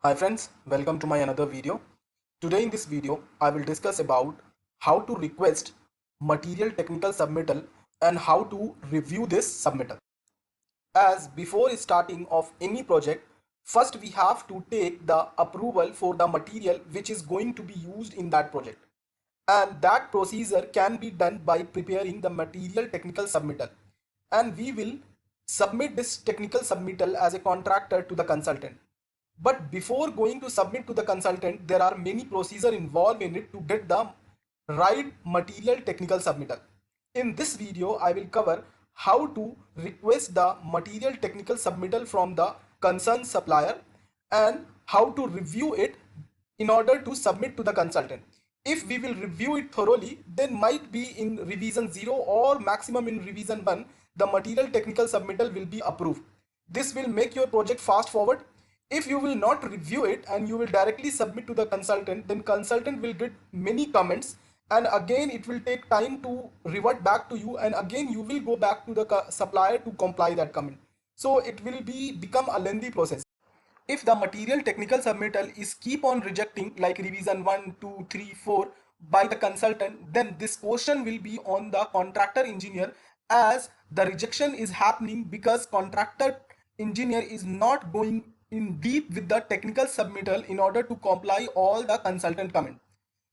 Hi friends, welcome to my another video. Today in this video, I will discuss about how to request material technical submittal and how to review this submittal. As before starting of any project, first we have to take the approval for the material which is going to be used in that project. And that procedure can be done by preparing the material technical submittal. And we will submit this technical submittal as a contractor to the consultant. But before going to submit to the consultant, there are many procedures involved in it to get the right material technical submittal. In this video, I will cover how to request the material technical submittal from the concerned supplier and how to review it in order to submit to the consultant. If we will review it thoroughly, then might be in revision 0 or maximum in revision 1, the material technical submittal will be approved. This will make your project fast forward. If you will not review it and you will directly submit to the consultant, then consultant will get many comments and again it will take time to revert back to you, and again you will go back to the supplier to comply that comment. So it will become a lengthy process. If the material technical submittal is keep on rejecting like revision 1, 2, 3, 4 by the consultant, then this question will be on the contractor engineer, as the rejection is happening because contractor engineer is not going in deep with the technical submittal in order to comply all the consultant comment.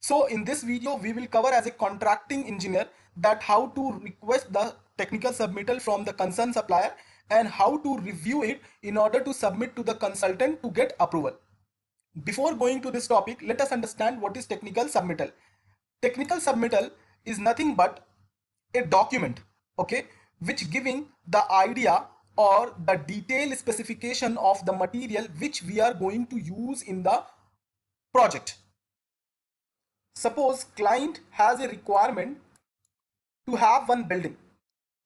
So in this video, we will cover as a contracting engineer that how to request the technical submittal from the concerned supplier and how to review it in order to submit to the consultant to get approval. Before going to this topic, let us understand what is technical submittal. Technical submittal is nothing but a document, okay, which giving the idea or the detailed specification of the material which we are going to use in the project. Suppose client has a requirement to have one building.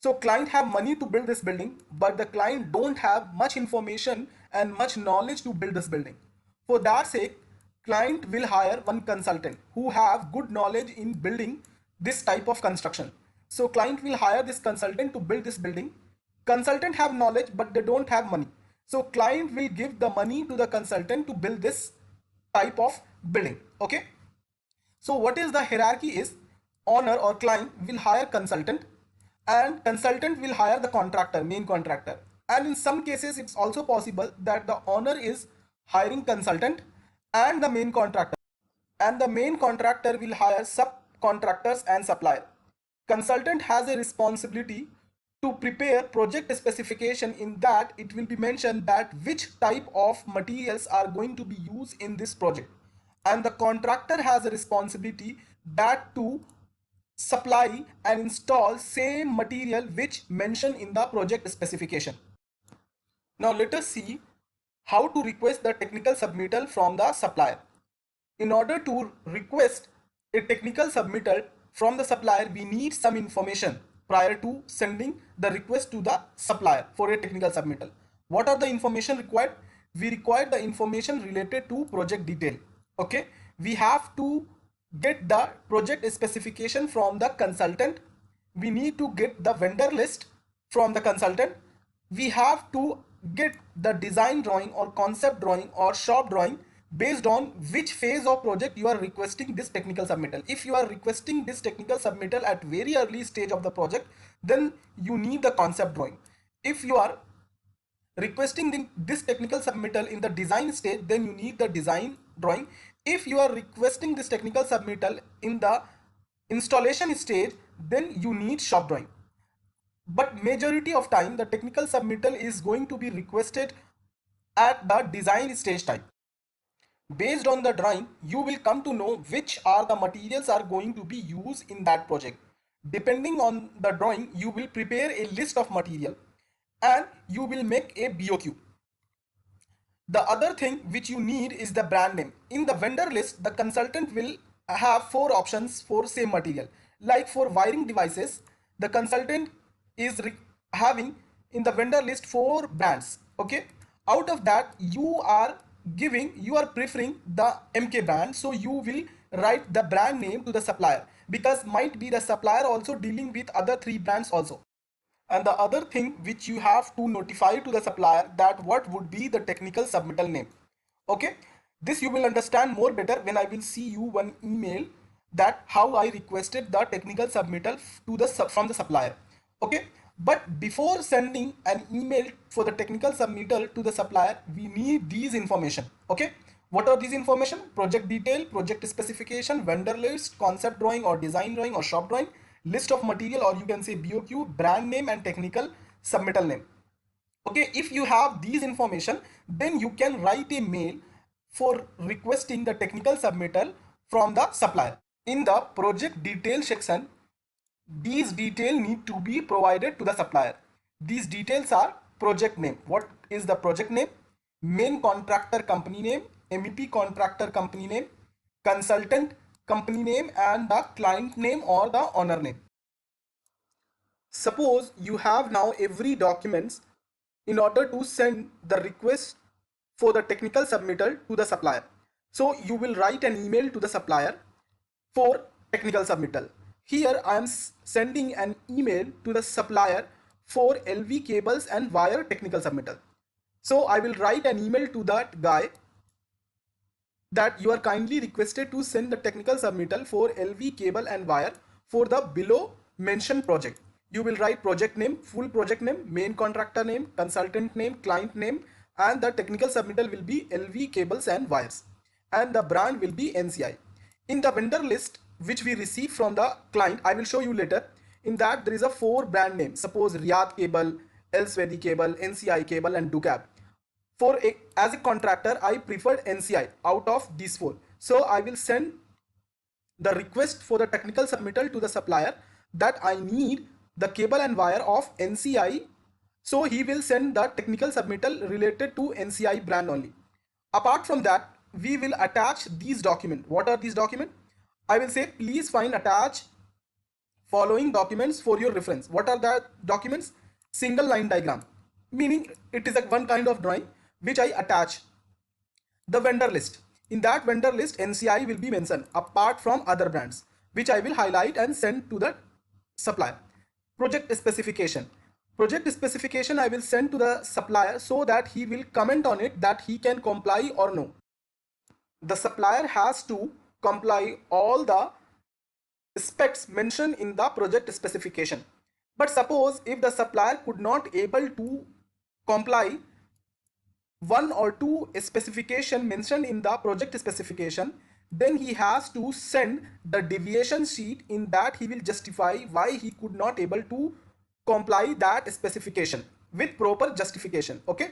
So client have money to build this building, but the client don't have much information and much knowledge to build this building. For that sake, client will hire one consultant who have good knowledge in building this type of construction. So client will hire this consultant to build this building. Consultant have knowledge, but they don't have money. So client will give the money to the consultant to build this type of building. Okay. So what is the hierarchy is owner or client will hire consultant and consultant will hire the contractor, main contractor. And in some cases, it's also possible that the owner is hiring consultant and the main contractor, and the main contractor will hire subcontractors and supplier. Consultant has a responsibility to prepare project specification. In that it will be mentioned that which type of materials are going to be used in this project, and the contractor has a responsibility that to supply and install same material which mentioned in the project specification. Now let us see how to request the technical submittal from the supplier. In order to request a technical submittal from the supplier, we need some information prior to sending the request to the supplier for a technical submittal. What are the information required? We require the information related to project detail. Okay, we have to get the project specification from the consultant. We need to get the vendor list from the consultant. We have to get the design drawing or concept drawing or shop drawing based on which phase of project you are requesting this technical submittal. If you are requesting this technical submittal at very early stage of the project, then you need the concept drawing. If you are requesting this technical submittal in the design stage, then you need the design drawing. If you are requesting this technical submittal in the installation stage, then you need shop drawing. But majority of time the technical submittal is going to be requested at the design stage time. Based on the drawing, you will come to know which are the materials are going to be used in that project. Depending on the drawing, you will prepare a list of material and you will make a BOQ. The other thing which you need is the brand name. In the vendor list, the consultant will have 4 options for same material. Like for wiring devices, the consultant is having in the vendor list 4 brands. Okay, out of that you are preferring the MK brand, so you will write the brand name to the supplier, because might be the supplier also dealing with other 3 brands also. And the other thing which you have to notify to the supplier that what would be the technical submittal name. Okay, This you will understand more better when I will see you one email that how I requested the technical submittal to the from the supplier. Okay, but before sending an email for the technical submittal to the supplier, we need these information. Okay, what are these information? Project detail, project specification, vendor list, concept drawing or design drawing or shop drawing, list of material, or you can say BOQ, brand name and technical submittal name. Okay, if you have these information, then you can write a mail for requesting the technical submittal from the supplier. In the project detail section, these details need to be provided to the supplier. These details are project name. What is the project name? Main contractor company name, MEP contractor company name, consultant company name, and the client name or the owner name. Suppose you have now every documents in order to send the request for the technical submittal to the supplier. So you will write an email to the supplier for technical submittal. Here I am sending an email to the supplier for LV cables and wire technical submittal. So I will write an email to that guy that you are kindly requested to send the technical submittal for LV cable and wire for the below mentioned project. You will write project name, full project name, main contractor name, consultant name, client name, and the technical submittal will be LV cables and wires, and the brand will be NCI. In the vendor list which we receive from the client, I will show you later, in that there is a 4 brand name. Suppose Riyadh cable, Elswedi cable, NCI cable and Ducab. As a contractor, I preferred NCI out of these 4. So I will send the request for the technical submittal to the supplier that I need the cable and wire of NCI. So he will send the technical submittal related to NCI brand only. Apart from that, we will attach these documents. What are these documents? I will say, please find attach following documents for your reference. What are the documents? Single line diagram, meaning it is like one kind of drawing which I attach. The vendor list. In that vendor list, NCI will be mentioned apart from other brands, which I will highlight and send to the supplier. Project specification. Project specification I will send to the supplier so that he will comment on it that he can comply or no. The supplier has to comply all the specs mentioned in the project specification. But suppose if the supplier could not able to comply one or two specification mentioned in the project specification, then he has to send the deviation sheet. In that he will justify why he could not able to comply that specification with proper justification. Okay,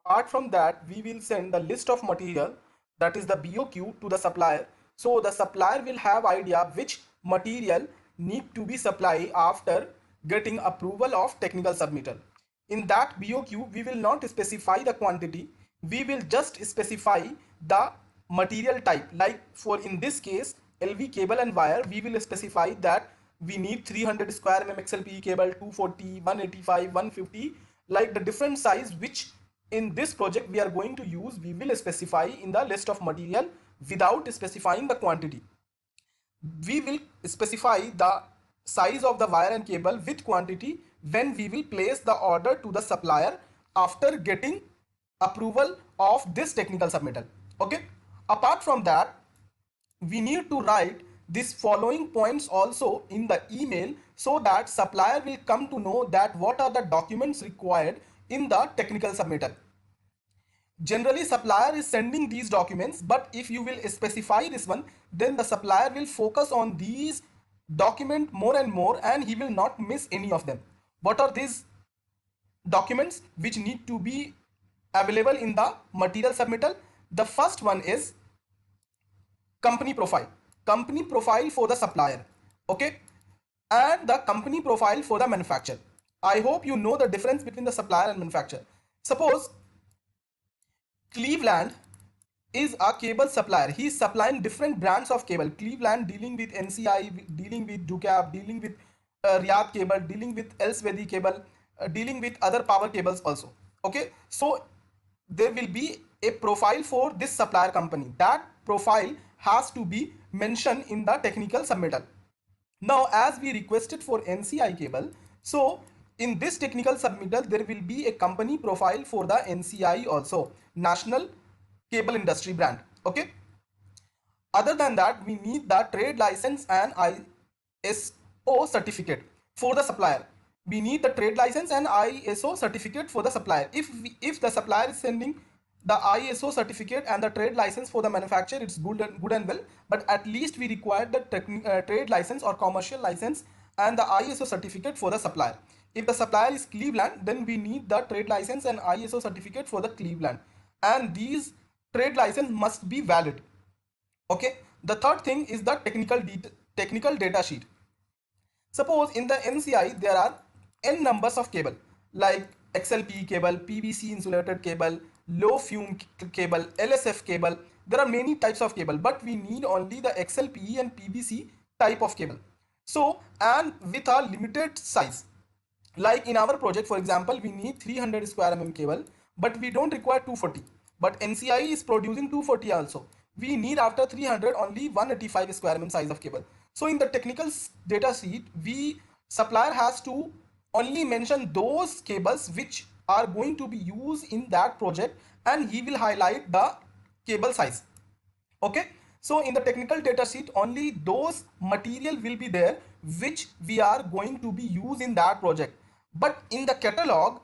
apart from that, we will send the list of material, that is the BOQ, to the supplier. So the supplier will have idea which material need to be supplied after getting approval of technical submittal. In that BOQ, we will not specify the quantity, we will just specify the material type. Like for in this case, LV cable and wire, we will specify that we need 300 square mm XLPE cable, 240, 185, 150, like the different size which in this project we are going to use, we will specify in the list of material without specifying the quantity. We will specify the size of the wire and cable with quantity when we will place the order to the supplier after getting approval of this technical submittal. Okay, apart from that, we need to write these following points also in the email so that supplier will come to know that what are the documents required in the technical submittal. Generally supplier is sending these documents, but if you will specify this one, then the supplier will focus on these document more and more and he will not miss any of them. What are these documents which need to be available in the material submittal? The first one is company profile for the supplier, okay, and the company profile for the manufacturer. I hope you know the difference between the supplier and manufacturer. Suppose Cleveland is a cable supplier. He is supplying different brands of cable. Cleveland dealing with NCI, dealing with Ducab, dealing with Riyadh cable, dealing with Elswedi cable, dealing with other power cables also. Okay, so there will be a profile for this supplier company. That profile has to be mentioned in the technical submittal. Now, as we requested for NCI cable, so in this technical submittal, there will be a company profile for the NCI also, National cable industry brand. Okay. Other than that, we need the trade license and ISO certificate for the supplier. We need the trade license and ISO certificate for the supplier. If the supplier is sending the ISO certificate and the trade license for the manufacturer, it's good and well. But at least we require the trade license or commercial license and the ISO certificate for the supplier. If the supplier is Cleveland, then we need the trade license and ISO certificate for the Cleveland. And these trade license must be valid. Okay, the third thing is the technical data sheet. Suppose in the NCI there are n numbers of cable like XLPE cable, PVC insulated cable, low fume cable, LSF cable. There are many types of cable, but we need only the XLPE and PVC type of cable. So, and with a limited size. Like in our project, for example, we need 300 square mm cable, but we don't require 240. But NCI is producing 240 also. We need after 300 only 185 square mm size of cable. So in the technical data sheet, supplier has to only mention those cables which are going to be used in that project, and he will highlight the cable size. Okay, so in the technical data sheet only those material will be there which we are going to be used in that project. But in the catalog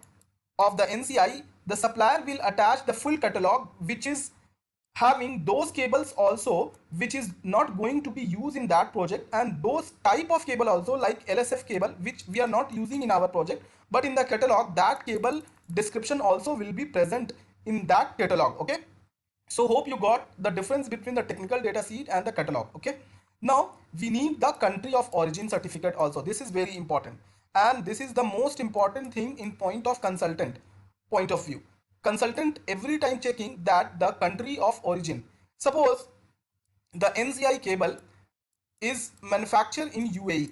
of the NCI, the supplier will attach the full catalog which is having those cables also which is not going to be used in that project, and those type of cable also like LSF cable which we are not using in our project, but in the catalog that cable description also will be present in that catalog. Okay, so hope you got the difference between the technical data sheet and the catalog. Okay, now we need the country of origin certificate also. This is very important, and this is the most important thing in point of consultant point of view. Consultant every time checking that the country of origin. Suppose the NCI cable is manufactured in UAE.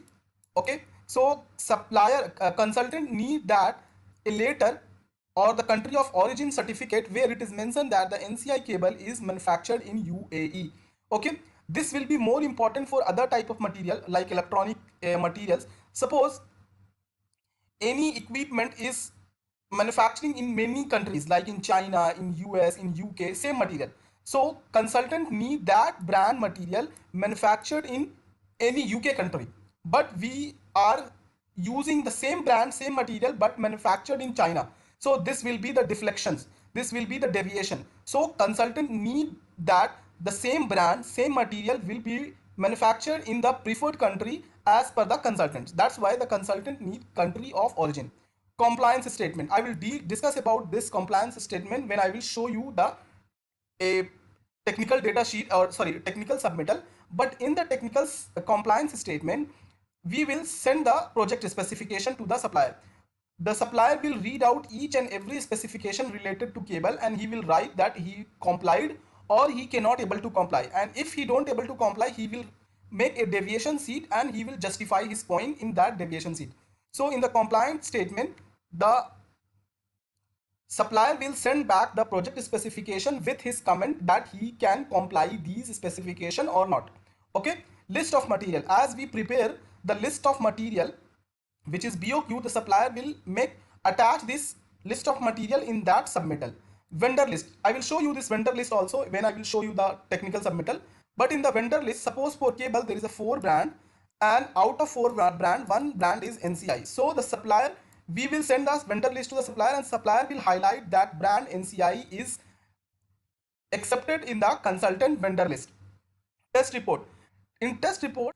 Okay, so supplier consultant need that a letter or the country of origin certificate where it is mentioned that the NCI cable is manufactured in UAE. Okay, this will be more important for other type of material like electronic materials. Suppose any equipment is manufacturing in many countries like in China, in US, in UK, same material. So consultant need that brand material manufactured in any UK country, but we are using the same brand, same material, but manufactured in China. So this will be the deflections, this will be the deviation. So consultant need that the same brand, same material will be manufactured in the preferred country as per the consultants. That's why the consultant need country of origin. Compliance statement, I will discuss about this compliance statement when I will show you the a technical data sheet, or sorry, technical submittal. But in the technical compliance statement, we will send the project specification to the supplier. The supplier will read out each and every specification related to cable, and he will write that he complied or he cannot able to comply. And if he don't able to comply, he will make a deviation sheet and he will justify his point in that deviation sheet. So in the compliance statement, the supplier will send back the project specification with his comment that he can comply these specification or not. Okay, list of material. As we prepare the list of material which is BOQ, the supplier will attach this list of material in that submittal. Vendor list, I will show you this vendor list also when I will show you the technical submittal. But in the vendor list, suppose for cable there is a 4 brand, and out of 4 brand, 1 brand is NCI. So the supplier, we will send us vendor list to the supplier, and supplier will highlight that brand NCI is accepted in the consultant vendor list. Test report. In test report,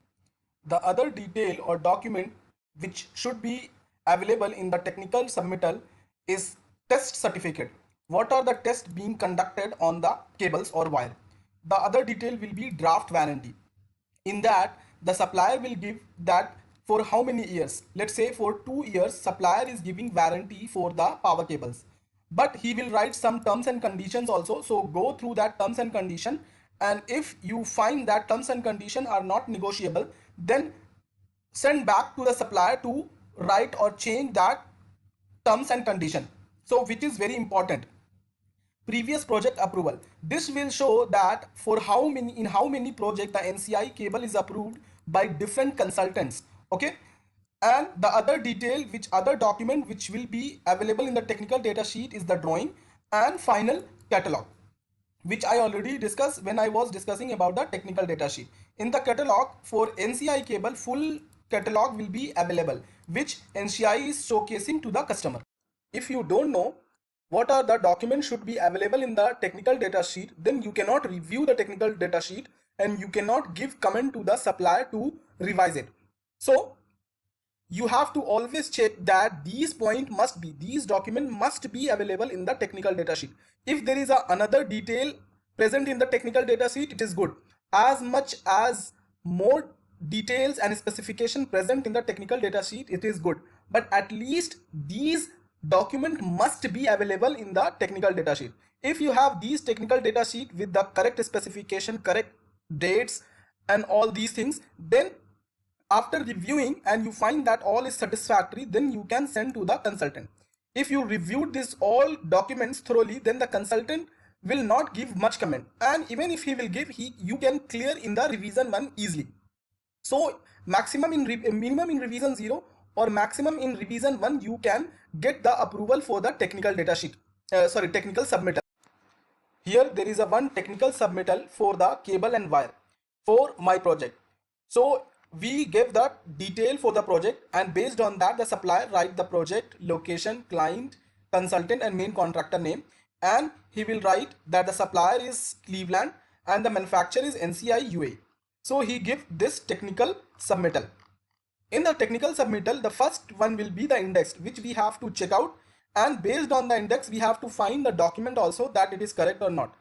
the other detail or document which should be available in the technical submittal is test certificate. What are the tests being conducted on the cables or wire? The other detail will be draft warranty. In that, the supplier will give that for how many years. Let's say for 2 years, supplier is giving warranty for the power cables. But he will write some terms and conditions also. So go through that terms and condition. And if you find that terms and condition are not negotiable, then send back to the supplier to write or change that terms and condition. So which is very important. Previous project approval. This will show that for how many project the NCI cable is approved by different consultants. Okay, and the other detail, which other document which will be available in the technical data sheet is the drawing and final catalog. which I already discussed when I was discussing about the technical data sheet. In the catalog for NCI cable, full catalog will be available, which NCI is showcasing to the customer. If you don't know what are the documents should be available in the technical data sheet, then you cannot review the technical data sheet and you cannot give comment to the supplier to revise it. So you have to always check that these document must be available in the technical data sheet. If there is another detail present in the technical data sheet, it is good. As much as more details and specification present in the technical data sheet, it is good, but at least these document must be available in the technical data sheet. If you have these technical data sheet with the correct specification, correct dates and all these things, then after reviewing and you find that all is satisfactory, then you can send to the consultant. If you reviewed this all documents thoroughly, then the consultant will not give much comment, and even if he will give, you can clear in the revision 1 easily. So minimum in revision 0 or maximum in revision 1 you can get the approval for the technical data sheet, technical submittal. Here there is a one technical submittal for the cable and wire for my project. So we give the detail for the project, and based on that the supplier write the project, location, client, consultant and main contractor name, and he will write that the supplier is Cleveland and the manufacturer is NCI UA. So he give this technical submittal. In the technical submittal, the first one will be the index, which we have to check out, and based on the index we have to find the document also that it is correct or not.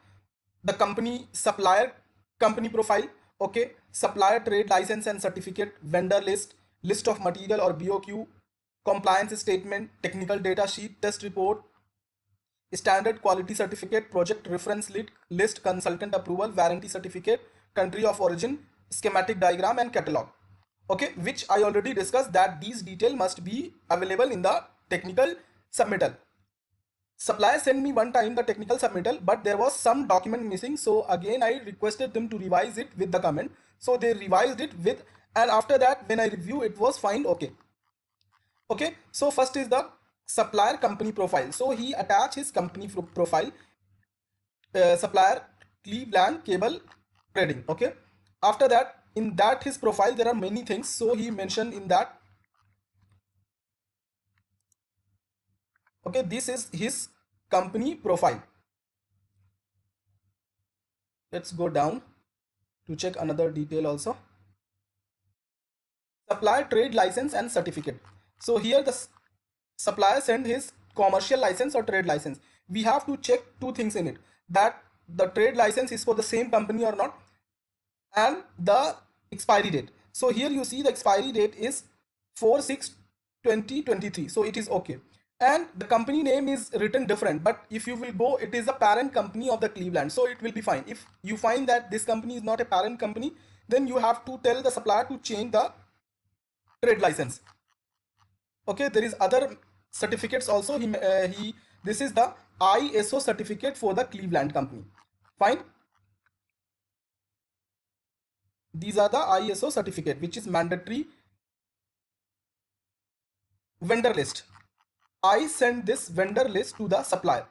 The company supplier company profile, okay, supplier trade license and certificate, vendor list, list of material or BOQ, compliance statement, technical data sheet, test report, standard quality certificate, project reference list, consultant approval, warranty certificate, country of origin, schematic diagram and catalog. Okay, which I already discussed that these details must be available in the technical submittal. Supplier sent me one time the technical submittal, but there was some document missing. So again, I requested them to revise it with the comment. So they revised it with, and after that, when I review, it was fine. Okay. Okay. So first is the supplier company profile. So he attached his company profile, supplier Cleveland Cable Trading. Okay. After that, in that his profile, there are many things. So he mentioned in that. Okay, this is his company profile. Let's go down to check another detail also. Supplier trade license and certificate. So here the supplier sent his commercial license or trade license. We have to check two things in it, that the trade license is for the same company or not, and the expiry date. So here you see the expiry date is 4/6/2023. So it is okay. And the company name is written different, but if you will go, it is a parent company of the Cleveland, so it will be fine. If you find that this company is not a parent company, then you have to tell the supplier to change the trade license. Okay, there is other certificates also. This is the ISO certificate for the Cleveland company. Fine. These are the ISO certificate, which is mandatory. Vendor list. I send this vendor list to the supplier.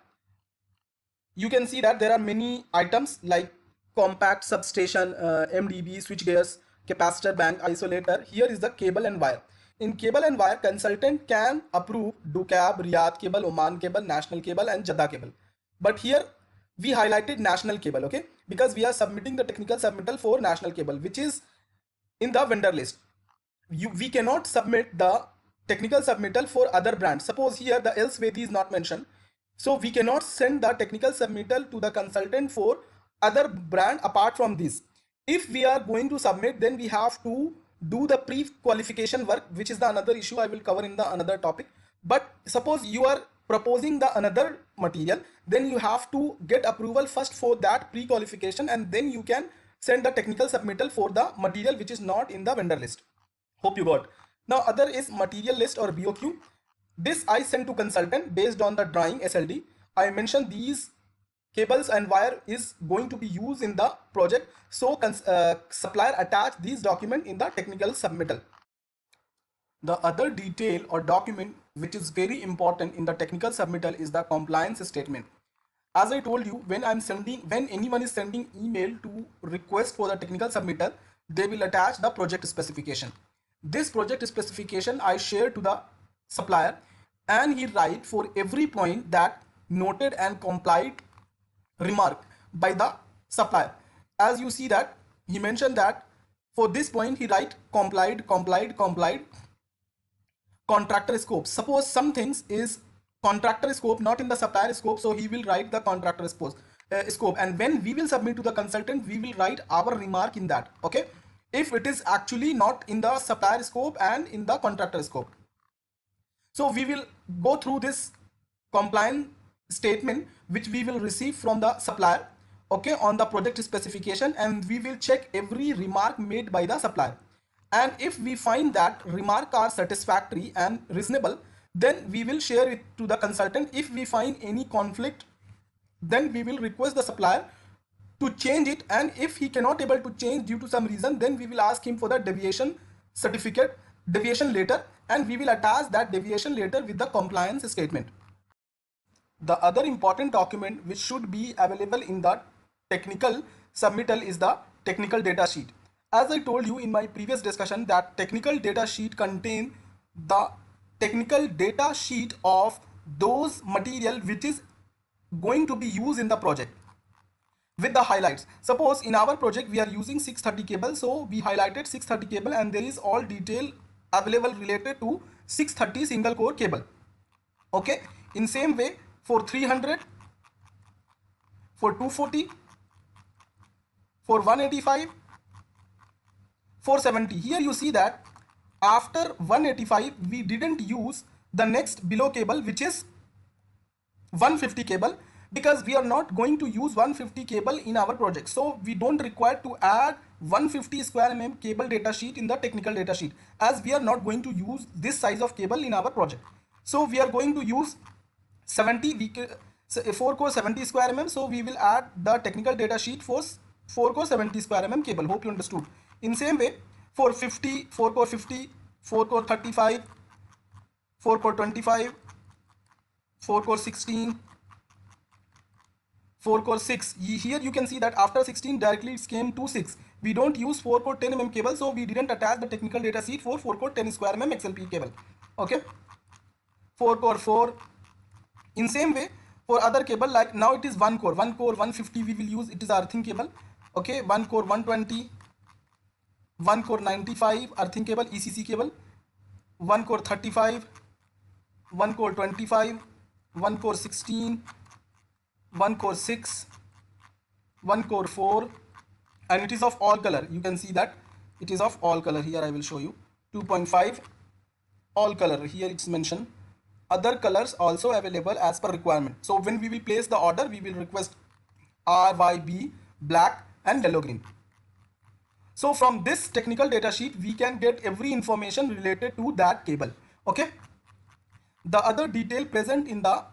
You can see that there are many items like compact substation, MDB, switch gears, capacitor bank, isolator. Here is the cable and wire. In cable and wire, consultant can approve DUCAB, Riyadh cable, Oman cable, national cable and Jeddah cable. But here we highlighted national cable, okay, because we are submitting the technical submittal for national cable, which is in the vendor list. We cannot submit the technical submittal for other brands. Suppose here the else Vedi is not mentioned, so we cannot send the technical submittal to the consultant for other brand apart from this. If we are going to submit, then we have to do the pre-qualification work, which is the another issue I will cover in the another topic. But suppose you are proposing the another material, then you have to get approval first for that pre-qualification, and then you can send the technical submittal for the material which is not in the vendor list. Hope you got. Now other is material list or BOQ. This I send to consultant based on the drawing SLD. I mentioned these cables and wire is going to be used in the project. So supplier attach these document in the technical submittal. The other detail or document which is very important in the technical submittal is the compliance statement. As I told you, when anyone is sending email to request for the technical submittal, they will attach the project specification. This project specification I share to the supplier, and he write for every point that noted and complied remark by the supplier. As you see that he mentioned that for this point he write complied contractor scope. Suppose some things is contractor scope, not in the supplier scope, so he will write the contractor scope, and when we will submit to the consultant, we will write our remark in that. Okay, if it is actually not in the supplier scope and in the contractor scope. So we will go through this compliance statement which we will receive from the supplier, okay, on the project specification, and we will check every remark made by the supplier. And if we find that remark are satisfactory and reasonable, then we will share it to the consultant. If we find any conflict, then we will request the supplier to change it, and if he cannot able to change due to some reason, then we will ask him for the deviation letter, and we will attach that deviation letter with the compliance statement. The other important document which should be available in the technical submittal is the technical data sheet. As I told you in my previous discussion that technical data sheet contain the technical data sheet of those material which is going to be used in the project with the highlights. Suppose in our project we are using 630 cable, so we highlighted 630 cable, and there is all detail available related to 630 single core cable. Okay, in same way for 300, for 240, for 185, 470. Here you see that after 185 we didn't use the next below cable, which is 150 cable, because we are not going to use 150 cable in our project, so we don't require to add 150 square mm cable data sheet in the technical data sheet, as we are not going to use this size of cable in our project. So we are going to use 4 core 70 square mm, so we will add the technical data sheet for 4 core 70 square mm cable. Hope you understood. In same way for 50, 4 core 50, 4 core 35, 4 core 25, 4 core 16, 4 core 6. Here you can see that after 16 directly it came to 6. We don't use 4 core 10 mm cable, so we didn't attach the technical data sheet for 4 core 10 square mm XLP cable. Okay, 4 core 4. In same way for other cable, like now it is 1 core 150 we will use, it is earthing cable. Okay, 1 core 120, 1 core 95 earthing cable ECC cable, 1 core 35, 1 core 25, 1 core 16, 1 core 6, 1 core 4, and it is of all color. You can see that it is of all color. Here I will show you 2.5 all color. Here it's mentioned. Other colors also available as per requirement. So when we will place the order, we will request RYB, black and yellow green. So from this technical data sheet we can get every information related to that cable. Okay, the other detail present in the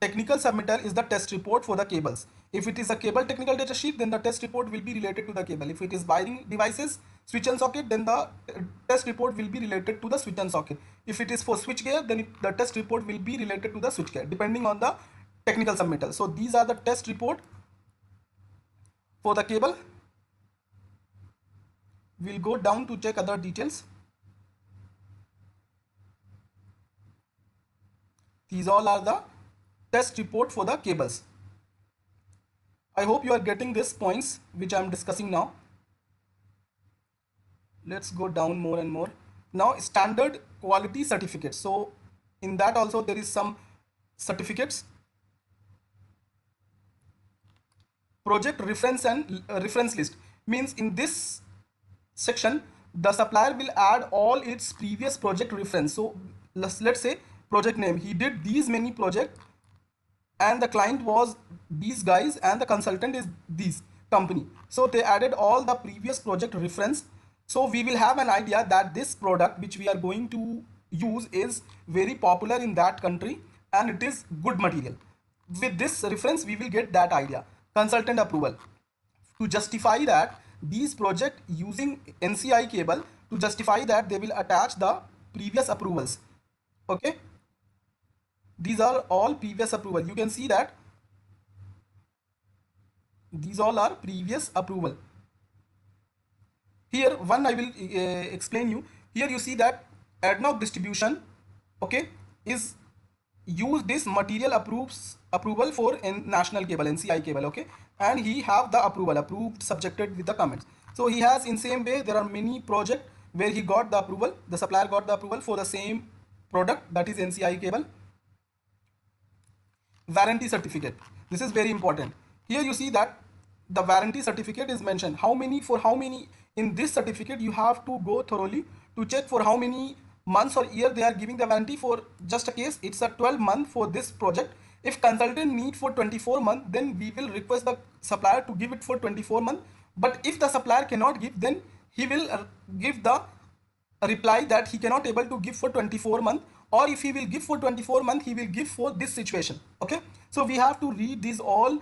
technical submittal is the test report for the cables. If it is a cable technical data sheet, then the test report will be related to the cable. If it is wiring devices, switch and socket, then the test report will be related to the switch and socket. If it is for switch gear, then the test report will be related to the switch gear, depending on the technical submittal. So these are the test report for the cable. We'll go down to check other details. These all are the test report for the cables. I hope you are getting these points which I am discussing now. Let's go down more and more. Now standard quality certificates. So in that also there is some certificates. Project reference and reference list means in this section the supplier will add all its previous project reference. So let's say project name, he did these many projects and the client was these guys and the consultant is this company, so they added all the previous project reference. So we will have an idea that this product which we are going to use is very popular in that country and it is good material. With this reference we will get that idea. Consultant approval, to justify that these project using NCI cable, to justify that they will attach the previous approvals. Okay, these are all previous approval. You can see that These all are previous approval. Here one I will explain you. Here you see that ad hoc distribution, okay, is use this material approval for national cable, NCI cable, okay, and he have the approval approved subjected with the comments. So he has in same way there are many project where he got the approval, the supplier got the approval for the same product, that is NCI cable. Warranty certificate, this is very important. Here you see that the warranty certificate is mentioned, how many, for how many, in this certificate you have to go thoroughly to check for how many months or year they are giving the warranty. For just a case, it's a 12-month for this project. If consultant need for 24 months, then we will request the supplier to give it for 24 months. But if the supplier cannot give, then he will give the reply that he cannot able to give for 24 months, or if he will give for 24 months, he will give for this situation. Okay, so we have to read these all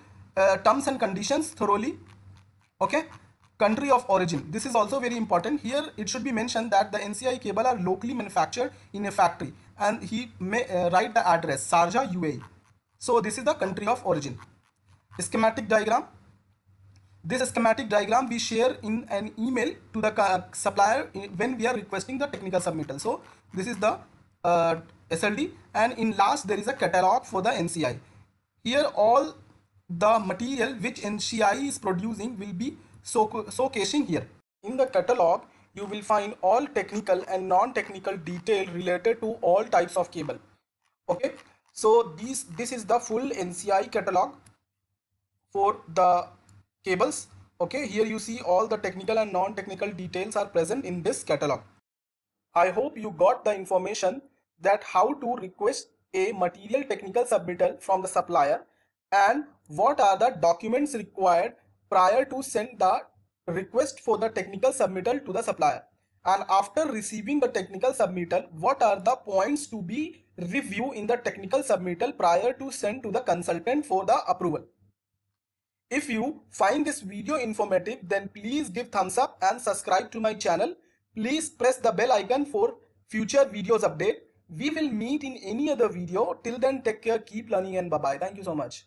terms and conditions thoroughly. Okay, country of origin, this is also very important. Here it should be mentioned that the NCI cable are locally manufactured in a factory, and he may write the address Sharjah, UAE. So this is the country of origin. Schematic diagram, this schematic diagram we share in an email to the supplier when we are requesting the technical submittal. So this is the SLD, and in last there is a catalog for the NCI. Here all the material which NCI is producing will be showcasing here. In the catalog you will find all technical and non-technical detail related to all types of cable. Okay, so this is the full NCI catalog for the cables. Okay, here you see all the technical and non-technical details are present in this catalog. I hope you got the information that how to request a material technical submittal from the supplier, and what are the documents required prior to send the request for the technical submittal to the supplier, and after receiving the technical submittal, what are the points to be reviewed in the technical submittal prior to send to the consultant for the approval. If you find this video informative, then please give thumbs up and subscribe to my channel. Please press the bell icon for future videos update. We will meet in any other video. Till then, take care, keep learning, and bye bye. Thank you so much.